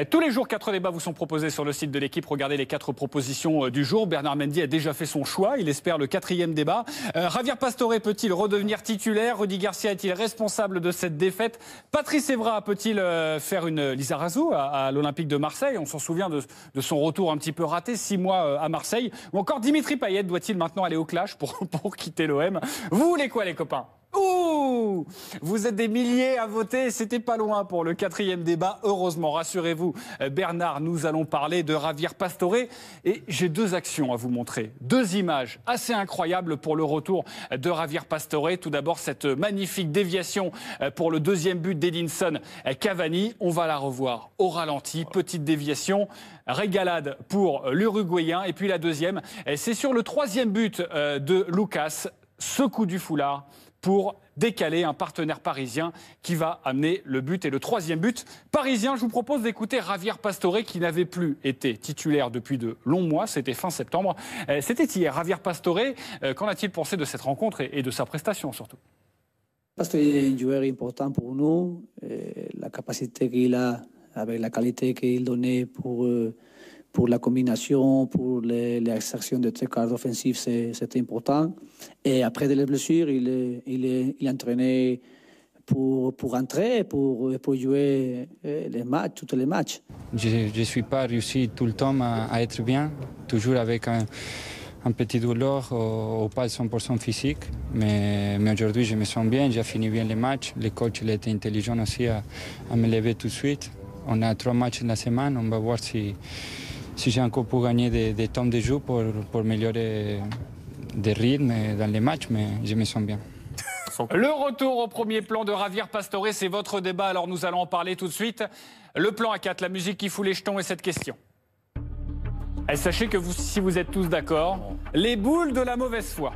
Tous les jours, 4 débats vous sont proposés sur le site de l'équipe. Regardez les 4 propositions du jour. Bernard Mendy a déjà fait son choix. Il espère le 4e débat. Javier Pastore peut-il redevenir titulaire? Rudy Garcia est-il responsable de cette défaite? Patrice Evra peut-il faire une Lizarazu à l'Olympique de Marseille? On s'en souvient de son retour un petit peu raté, 6 mois à Marseille. Ou encore Dimitri Payet doit-il maintenant aller au clash pour quitter l'OM? Vous voulez quoi, les copains? Ouh, vous êtes des milliers à voter, c'était pas loin pour le 4e débat. Heureusement, rassurez-vous, Bernard, nous allons parler de Javier Pastore. Et j'ai 2 actions à vous montrer, 2 images assez incroyables pour le retour de Javier Pastore. Tout d'abord, cette magnifique déviation pour le 2e but d'Edinson Cavani. On va la revoir au ralenti, petite déviation. Régalade pour l'Uruguayen. Et puis la 2e, c'est sur le 3e but de Lucas, ce coup du foulard pour décaler un partenaire parisien qui va amener le but. Et le 3e but parisien, je vous propose d'écouter Javier Pastore qui n'avait plus été titulaire depuis de longs mois, c'était fin septembre. C'était hier. Javier Pastore, qu'en a-t-il pensé de cette rencontre et de sa prestation surtout? Pastore est un joueur important pour nous, la capacité qu'il a, avec la qualité qu'il donnait pour la combinaison, pour l'extraction de ces cartes offensives, c'est important. Et après de les blessures, il est entraîné pour entrer, pour jouer les matchs, tous les matchs. Je ne suis pas réussi tout le temps à être bien, toujours avec un petit douleur ou pas 100% physique. Mais aujourd'hui, je me sens bien, j'ai fini bien les matchs. Le coach il était intelligent aussi à me lever tout de suite. On a 3 matchs dans la semaine, on va voir si j'ai encore pour gagner des temps de jeu pour améliorer des rythmes dans les matchs, mais je me sens bien. Le retour au premier plan de Javier Pastore, c'est votre débat, alors nous allons en parler tout de suite. Le plan A4, la musique qui fout les jetons et cette question. Et sachez que si vous êtes tous d'accord, les boules de la mauvaise foi.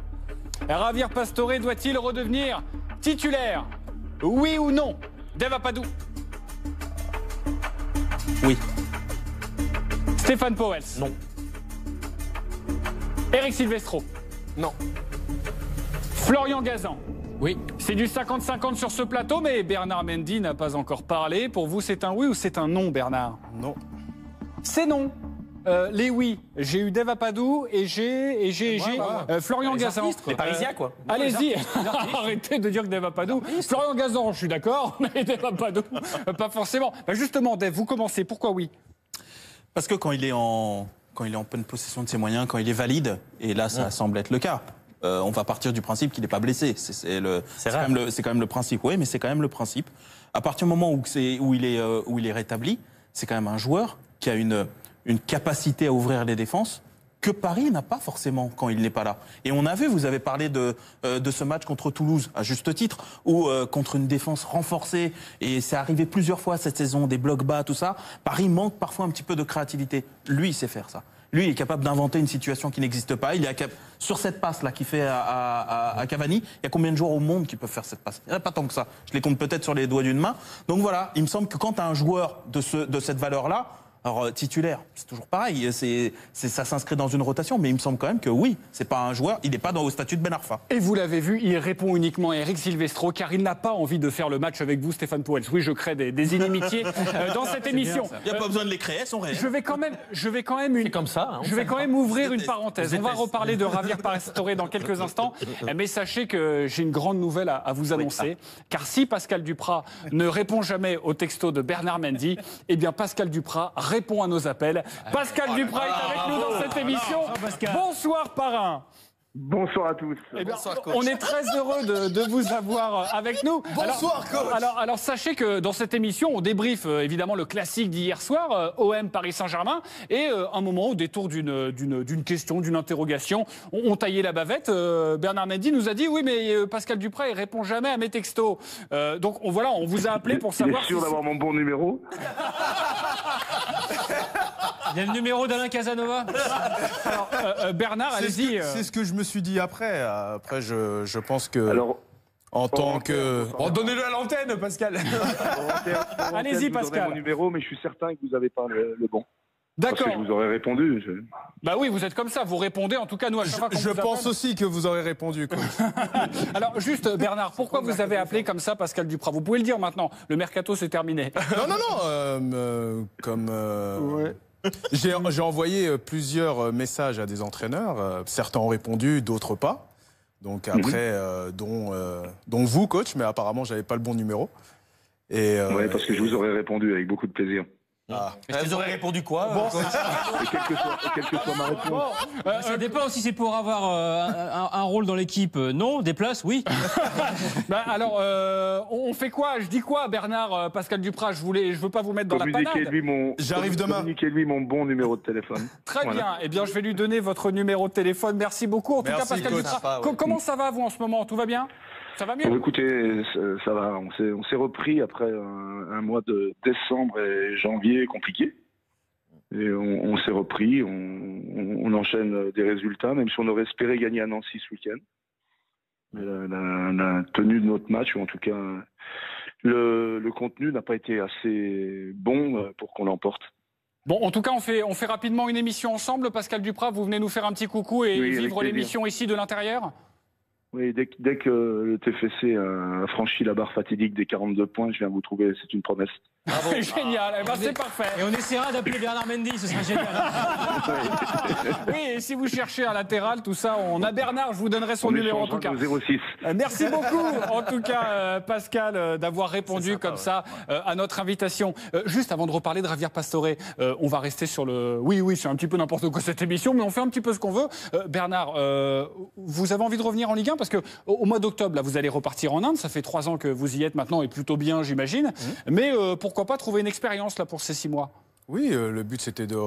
Javier Pastore doit-il redevenir titulaire? Oui ou non? Dave Apadou? Oui. Stéphane Pauwels? Non. Eric Silvestro? Non. Florian Gazan? Oui. C'est du 50-50 sur ce plateau, mais Bernard Mendy n'a pas encore parlé. Pour vous, c'est un oui ou c'est un non, Bernard? Non. C'est non. Les oui, j'ai eu Dave Apadou et j'ai Florian Gazan. Les Parisiens, quoi. Allez-y, arrêtez de dire que Dave Apadou. Florian Gazan, je suis d'accord, mais Dave Apadou, pas forcément. Justement, Dave, vous commencez. Pourquoi oui? Parce que quand il est en pleine possession de ses moyens, quand il est valide, et là ça semble être le cas, on va partir du principe qu'il n'est pas blessé. C'est quand même le principe. Oui, mais c'est quand même le principe. À partir du moment où il est rétabli, c'est quand même un joueur qui a une capacité à ouvrir les défenses que Paris n'a pas forcément quand il n'est pas là. Et on a vu, vous avez parlé de ce match contre Toulouse, à juste titre, où contre une défense renforcée, et c'est arrivé plusieurs fois cette saison, des blocs bas, tout ça, Paris manque parfois un petit peu de créativité. Lui, il sait faire ça. Lui, il est capable d'inventer une situation qui n'existe pas. Il est capable, sur cette passe-là qu'il fait à Cavani, il y a combien de joueurs au monde qui peuvent faire cette passe? Il n'y en a pas tant que ça. Je les compte peut-être sur les doigts d'une main. Donc voilà, il me semble que quand tu as un joueur de cette valeur-là, alors titulaire, c'est toujours pareil, ça s'inscrit dans une rotation, mais il me semble quand même que oui, c'est pas un joueur, il n'est pas dans le statut de Ben Arfa. Et vous l'avez vu, il répond uniquement à Eric Silvestro, car il n'a pas envie de faire le match avec vous, Stéphane Pauwels. Oui, je crée des inimitiés dans cette émission. Il n'y a pas besoin de les créer, elles sont réelles. Je vais quand même comme ça. Je vais quand même ouvrir une parenthèse. On va reparler de Javier Pastore dans quelques instants, mais sachez que j'ai une grande nouvelle à vous annoncer, car si Pascal Duprat ne répond jamais au texto de Bernard Mendy, eh bien Pascal Duprat répond à nos appels. Pascal Duprat est avec nous dans cette émission. Bonsoir, parrain. Bonsoir à tous. Eh bien, on est très heureux de vous avoir avec nous. Bonsoir, coach. Alors, sachez que dans cette émission, on débriefe évidemment le classique d'hier soir, OM Paris Saint-Germain, et un moment au détour d'une question, d'une interrogation, on taillait la bavette. Bernard Mendy nous a dit oui, mais Pascal Duprat, il répond jamais à mes textos. Donc on vous a appelé pour savoir. Il est sûr d'avoir mon bon numéro. Il y a le numéro d'Alain Casanova. Alors, Bernard, allez-y. C'est ce que je me suis dit après. Après, je pense que... Alors, en tant que... Oh, donnez-le à l'antenne, Pascal. Allez-y, Pascal. Mon numéro, mais je suis certain que vous n'avez pas le bon. Parce D'accord. que je vous aurais répondu. Bah oui, vous êtes comme ça, vous répondez, en tout cas, nous, à chaque fois qu'on Je vous pense appelle. aussi que vous aurez répondu, coach. Alors, juste, Bernard, pourquoi vous avez appelé comme ça Pascal Duprat? Vous pouvez le dire maintenant, le mercato, c'est terminé. Non, j'ai envoyé plusieurs messages à des entraîneurs. Certains ont répondu, d'autres pas. Donc après, dont vous, coach, mais apparemment, j'avais pas le bon numéro. Oui, parce que je vous aurais répondu avec beaucoup de plaisir. Vous aurez répondu quoi Quelle que soit ma réponse. Ça dépend si c'est pour avoir un rôle dans l'équipe. Non, des places, oui. Bah, alors, on fait quoi? Je dis quoi, Bernard, Pascal Duprat? Je veux pas vous mettre dans la panade. J'arrive demain. Communiquez-lui mon bon numéro de téléphone. Très Voilà. bien. Eh bien, je vais lui donner votre numéro de téléphone. Merci beaucoup. En tout cas, Pascal coach. Duprat, comment ça va, vous, en ce moment? Tout va bien? Ça va mieux? Bon, écoutez, ça va. On s'est repris après un mois de décembre et janvier compliqué. Et on s'est repris. On enchaîne des résultats, même si on aurait espéré gagner à Nancy ce week-end. Mais la tenue de notre match, ou en tout cas le contenu, n'a pas été assez bon pour qu'on l'emporte. Bon, en tout cas, on fait rapidement une émission ensemble. Pascal Duprat, vous venez nous faire un petit coucou et Oui, avec vivre plaisir. l'émission ici de l'intérieur? Oui, dès que le TFC a franchi la barre fatidique des 42 points, je viens vous trouver, c'est une promesse. Génial, eh ben, c'est parfait. Et on essaiera d'appeler Bernard Mendy, ce serait génial. Oui, et si vous cherchez un latéral, tout ça, on a Bernard, je vous donnerai son On numéro en tout cas. échangera au 06. Merci beaucoup, en tout cas, Pascal, d'avoir répondu comme ça à notre invitation. Juste avant de reparler de Javier Pastore, on va rester sur le... Oui, c'est un petit peu n'importe quoi cette émission, mais on fait un petit peu ce qu'on veut. Bernard, vous avez envie de revenir en Ligue 1? Parce qu'au mois d'octobre, là, vous allez repartir en Inde. Ça fait 3 ans que vous y êtes maintenant, et plutôt bien, j'imagine. Mais pourquoi pas trouver une expérience là pour ces 6 mois? Oui, le but, c'était de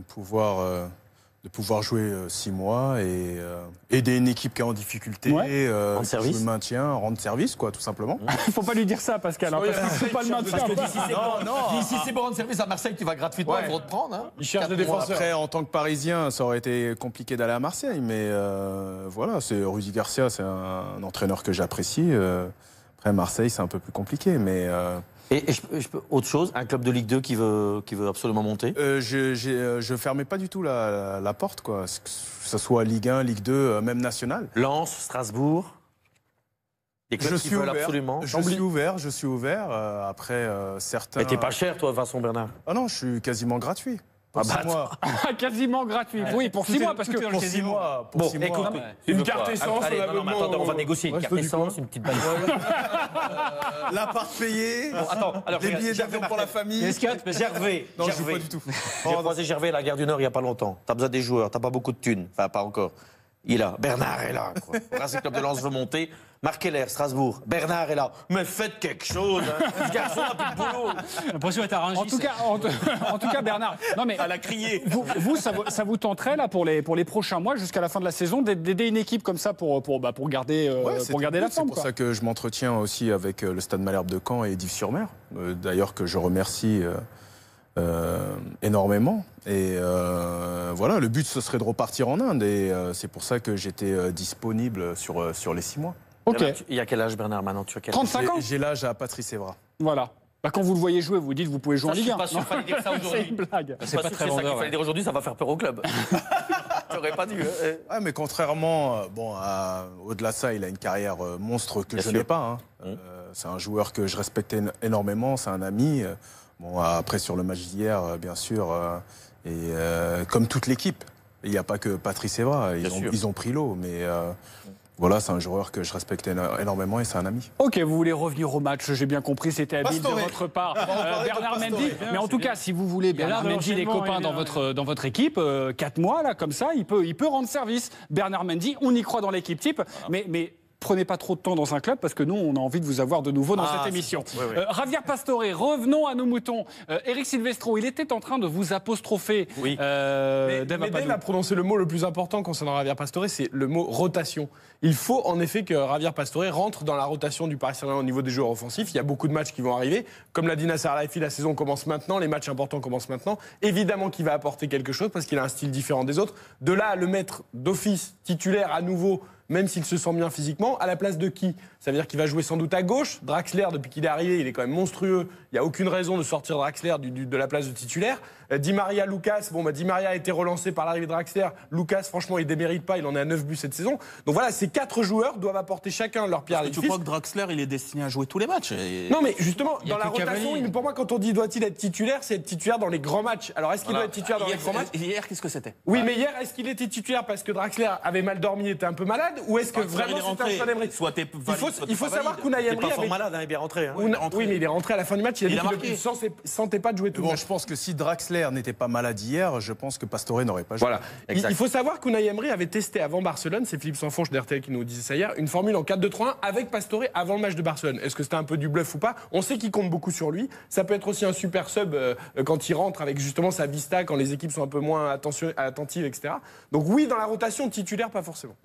pouvoir jouer 6 mois et aider une équipe qui est en difficulté, Rendre service. le maintien, rendre service, quoi, tout simplement. Il faut pas lui dire ça, Pascal, parce que c'est pas le maintien. Si c'est pour rendre service à Marseille, tu vas gratuitement, ils vont te prendre. Hein. Il cherche des défenseurs. Après, en tant que Parisien, ça aurait été compliqué d'aller à Marseille, mais voilà, Rudy Garcia, c'est un entraîneur que j'apprécie. Après, Marseille, c'est un peu plus compliqué, mais... Et autre chose, un club de Ligue 2 qui veut absolument monter. Je fermais pas du tout la porte, quoi. Que ce soit Ligue 1, Ligue 2, même nationale. Lens, Strasbourg. Des clubs qui veulent absolument. Je suis ouvert. Après, certains... Mais t'es pas cher, toi, Vincent Bernard. Ah non, je suis quasiment gratuit. Pour 6 mois. Quasiment gratuit. Oui, pour 6 mois, parce que Pour 6 mois. Bon, écoute, Une carte essence, allez, non, mais attends, on va négocier une carte essence, une petite bagnole. L'appart payé, Attends, alors, les billets d'avion pour la famille. Gervais. Non, je joue pas du tout. J'ai croisé Gervais à la gare du Nord il n'y a pas longtemps. T'as besoin des joueurs, t'as pas beaucoup de thunes. Enfin, pas encore. Il est là. Bernard est là. Quoi. Voilà, c'est le club de Lens veut monter. Marc Keller, Strasbourg. Bernard est là. Mais faites quelque chose. Hein. Ce garçon a plus de boulot. L'impression d'être arrangé. en tout cas, Bernard, non mais Elle a crié. vous ça vous tenterait là pour les prochains mois jusqu'à la fin de la saison d'aider une équipe comme ça pour garder la C'est forme, pour ça que je m'entretiens aussi avec le Stade Malherbe de Caen et d'Yves-sur-Mer. D'ailleurs que je remercie énormément. Et voilà, le but ce serait de repartir en Inde. Et c'est pour ça que j'étais disponible sur les 6 mois. Ok. Bernard, il y a quel âge, Bernard, maintenant? Tu as quel âge? 35 ans. J'ai l'âge à Patrice Evra. Voilà. Bah, quand vous le voyez jouer, vous dites vous pouvez jouer en Ça, je Ligue suis 1. pas sûr qu'il fallait dire ça aujourd'hui. C'est une blague. C'est pas très vendeur. Il fallait dire aujourd'hui, ça va faire peur au club. T'aurais pas dû. Ouais, mais contrairement, au-delà de ça, il a une carrière monstre que je n'ai pas. Hein. C'est un joueur que je respecte énormément, c'est un ami. Après, sur le match d'hier, bien sûr, comme toute l'équipe, il n'y a pas que Patrice Evra, ils ont pris l'eau, mais voilà, c'est un joueur que je respecte énormément et c'est un ami. Ok, vous voulez revenir au match, j'ai bien compris, c'était habile de Pastore. votre part, Bernard Pastore. Mendy. Mais en tout cas, si vous voulez Bernard Mendy, les copains dans votre équipe, 4 mois, là, comme ça, il peut rendre service. Bernard Mendy, on y croit dans l'équipe type, mais prenez pas trop de temps dans un club parce que nous, on a envie de vous avoir de nouveau dans cette émission. Javier Pastore, revenons à nos moutons. Eric Silvestro, il était en train de vous apostropher. Oui. Dave Mais Apadou. Dave a prononcé le mot le plus important concernant Javier Pastore, c'est le mot rotation. Il faut en effet que Javier Pastore rentre dans la rotation du Paris Saint-Germain au niveau des joueurs offensifs. Il y a beaucoup de matchs qui vont arriver. Comme l'a dit Nasser Al-Khelaifi, la saison commence maintenant, les matchs importants commencent maintenant. Évidemment qu'il va apporter quelque chose parce qu'il a un style différent des autres. De là à le mettre d'office titulaire à nouveau, même s'il se sent bien physiquement. À la place de qui? Ça veut dire qu'il va jouer sans doute à gauche. Draxler, depuis qu'il est arrivé, il est quand même monstrueux. Il n'y a aucune raison de sortir Draxler de la place de titulaire. Di Maria, Lucas, Di Maria a été relancé par l'arrivée de Draxler. Lucas, franchement, il ne démérite pas, il en est à 9 buts cette saison. Donc voilà, ces 4 joueurs doivent apporter chacun leur pierre à l'édifice. Tu crois que Draxler, il est destiné à jouer tous les matchs Non, mais justement, dans la rotation, pour moi, quand on dit doit-il être titulaire, c'est être titulaire dans les grands matchs. Alors, est-ce qu'il doit être titulaire dans les grands matchs? Hier, qu'est-ce que c'était? Oui, mais hier, est-ce qu'il était titulaire parce que Draxler avait mal dormi, était un peu malade, ou est-ce que vraiment c'était un choix d'Emery? Il faut savoir qu'Unai Emery pas fort malade, il est bien rentré. Oui, mais il est rentré à la fin du match, il a dit qu'il ne sentait pas de jouer tout le match. Je pense que si Draxler n'était pas malade hier, je pense que Pastore n'aurait pas joué. Voilà. Il faut savoir qu'Unai Emery avait testé avant Barcelone, c'est Philippe Sanfonche d'RTL qui nous disait ça hier, une formule en 4-2-3-1 avec Pastore avant le match de Barcelone. Est-ce que c'était un peu du bluff ou pas? On sait qu'il compte beaucoup sur lui. Ça peut être aussi un super sub quand il rentre avec justement sa vista, quand les équipes sont un peu moins attentives, etc. Donc oui, dans la rotation, titulaire, pas forcément.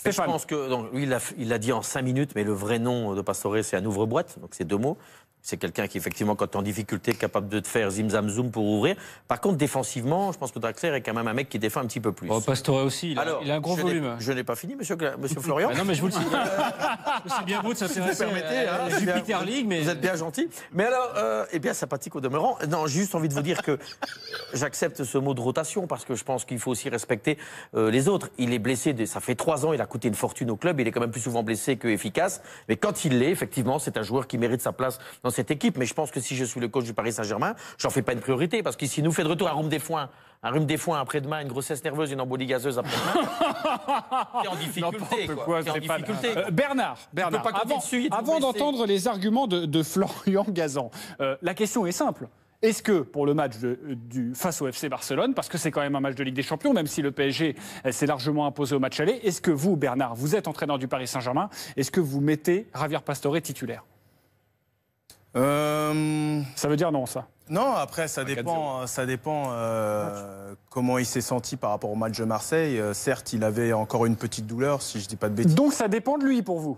Je pense que lui, il l'a dit en 5 minutes, mais le vrai nom de Pastore, c'est un ouvre-boîte, donc c'est 2 mots. C'est quelqu'un qui, effectivement, quand tu es en difficulté, est capable de te faire zim-zam zoom pour ouvrir. Par contre, défensivement, je pense que Draxler est quand même un mec qui défend un petit peu plus. Pastore aussi, il a un gros volume. Je n'ai pas fini, monsieur Florian. Non, mais je vous le dis. C'est bien beau de s'intéresser à la Jupiter League, mais... Vous êtes bien gentil. Mais alors, bien sympathique au demeurant. Non, j'ai juste envie de vous dire que j'accepte ce mot de rotation parce que je pense qu'il faut aussi respecter les autres. Il est blessé, ça fait 3 ans, il a coûté une fortune au club. Il est quand même plus souvent blessé qu'efficace. Mais quand il l'est, effectivement, c'est un joueur qui mérite sa place dans cette équipe, mais je pense que si je suis le coach du Paris Saint-Germain, j'en fais pas une priorité, parce qu'ici nous fait de retour un rhume des foins après-demain, une grossesse nerveuse, une embolie gazeuse après-demain. T'es en difficulté, quoi. T'es en difficulté. Bernard, avant d'entendre les arguments de Florian Gazan, la question est simple. Est-ce que, pour le match face au FC Barcelone, parce que c'est quand même un match de Ligue des Champions, même si le PSG s'est largement imposé au match aller, est-ce que vous, Bernard, vous êtes entraîneur du Paris Saint-Germain, est-ce que vous mettez Javier Pastore titulaire? Ça veut dire non, ça? Non, après, ça dépend comment il s'est senti par rapport au match de Marseille. Certes, il avait encore une petite douleur, si je ne dis pas de bêtises. Donc ça dépend de lui pour vous?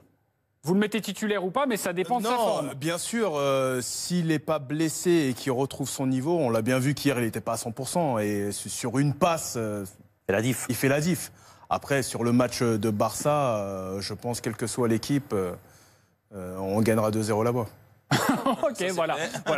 Vous le mettez titulaire ou pas, mais ça dépend de sa forme. Non, bien sûr, s'il n'est pas blessé et qu'il retrouve son niveau, on l'a bien vu qu'hier, il n'était pas à 100%. Et sur une passe, il fait la diff. Après, sur le match de Barça, je pense, quelle que soit l'équipe, on gagnera 2-0 là-bas. Ok, voilà,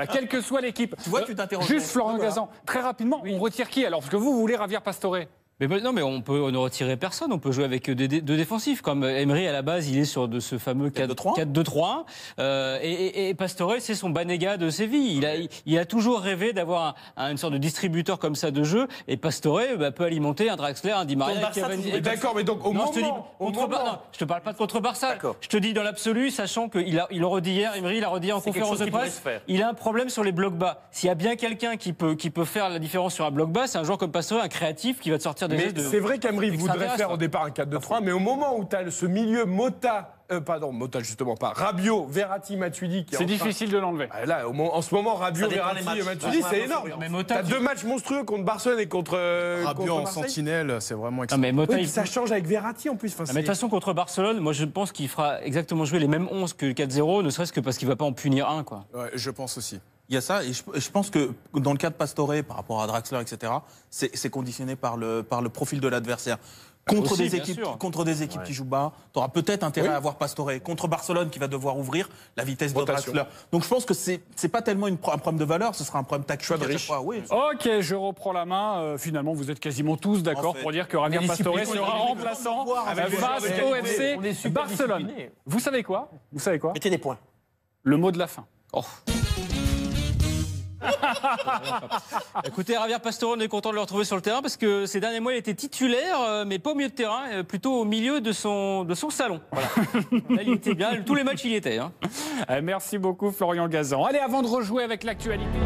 quelle que soit l'équipe. Tu vois, tu t'interroges. Juste Florian Gazan, très rapidement, on retire qui alors? Parce que vous voulez Javier Pastore. Non, mais on ne retirer personne. On peut jouer avec deux défensifs. Comme Emery, à la base, il est sur de ce fameux 4-2-3. Et Pastore, c'est son Banega de Séville. Il a toujours rêvé d'avoir une sorte de distributeur comme ça de jeu. Et Pastore peut alimenter un Draxler, un Di Maria. D'accord, mais donc au moment... Je te parle pas de contre Barça. Je te dis dans l'absolu, sachant qu'il le redit hier, Emery l'a redit en conférence de presse, il a un problème sur les blocs bas. S'il y a bien quelqu'un qui peut faire la différence sur un bloc bas, c'est un joueur comme Pastore, un créatif qui va te sortir. Mais c'est vrai qu'Emery voudrait faire au départ un 4-2-3, mais au moment où tu as ce milieu Mota justement pas, Rabiot, Verratti, Matuidi... C'est difficile de l'enlever. Là, en ce moment, Rabiot, Verratti et Matuidi, c'est énorme. T'as 2 matchs monstrueux contre Barcelone et contre Rabiot en sentinelle, c'est vraiment extraordinaire. Oui, ça change avec Verratti en plus. Mais de toute façon, contre Barcelone, moi je pense qu'il fera exactement jouer les mêmes 11 que le 4-0, ne serait-ce que parce qu'il ne va pas en punir un, quoi. Ouais, je pense aussi. Il y a ça, et je pense que dans le cas de Pastore, par rapport à Draxler, etc., c'est conditionné par le profil de l'adversaire. Contre des équipes qui jouent bas, tu auras peut-être intérêt à avoir Pastore. Contre Barcelone, qui va devoir ouvrir la vitesse de Draxler. Donc je pense que c'est pas tellement un problème de valeur, ce sera un problème tactique à chaque fois. Oui. Ok, je reprends la main. Finalement, vous êtes quasiment tous d'accord pour dire que Javier Pastore sera remplaçant face au FC Barcelone. Vous savez quoi? Mettez des points. Le mot de la fin. Écoutez, Javier Pastore, on est content de le retrouver sur le terrain parce que ces derniers mois, il était titulaire, mais pas au milieu de terrain, plutôt au milieu de son salon. Voilà. Là, il était bien. Tous les matchs, il y était. Hein. Merci beaucoup, Florian Gazan. Allez, avant de rejouer avec l'actualité...